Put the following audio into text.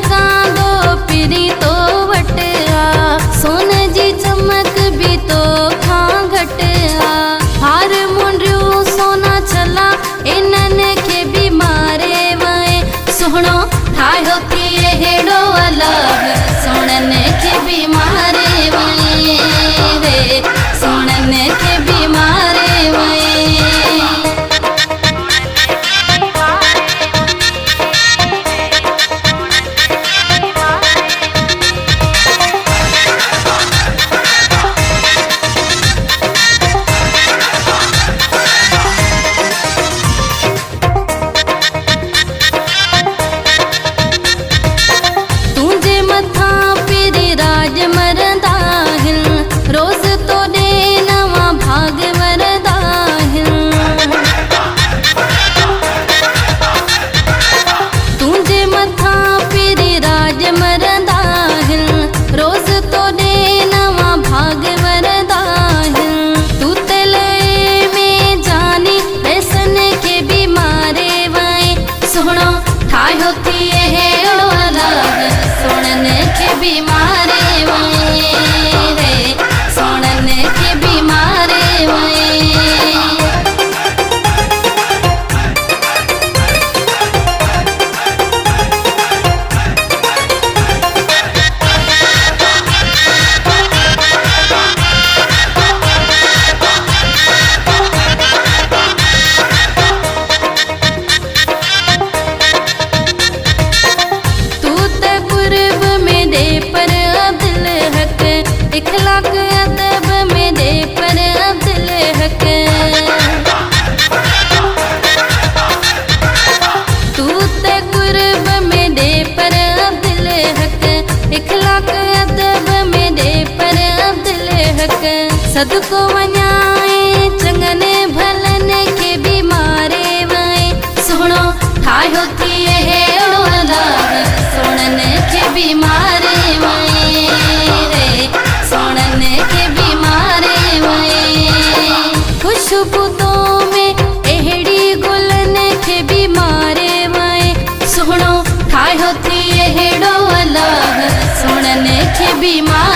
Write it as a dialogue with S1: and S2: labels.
S1: कांदो पिरी तो वटआ, सोन जी चमक भी तो खां घटआ। हार मुंडियूं सोना छला इन्हनि खे भी मारे वए, सुहिणो ठाहियो थी हेड़ो अलाह, सोणनि खे भी मारे वए रे, सोणनि खे भी मारे वए। रोज तो दे नवा भाग वरदा हिन, तुझे मथा पिरी राज मरदा हिन, रोज तो दे नवा भाग वरदा हिन। तू तले में जानी पैसन के भी मारे वए, सुहिणो ठाहियो थी हेड़ो अलाह, सोणनि खे भी मारे वए रे, सोणनि खे भी मारे वए। तू त कुर्ब में दे पर अब्दुल हक, इखलाक अदब में दे पर अब्दुल हक। तू त कुर्ब में दे पर अब्दुल हक, इखलाक अदब में दे पर अब्दुल हक। सदको वञाए चङनि भलनि खे भी मारे वए, सुहिणो ठाहियो थी हेड़ो अलाह, सोणनि खे भी मारे वए रे, सोणनि खे भी मारे वए। खुशबू तो में अहिड़ी गुलनि खे भी मारे वए, सुहिणो ठाहियो थी हेड़ो अलाह, सोणनि खे भी मारे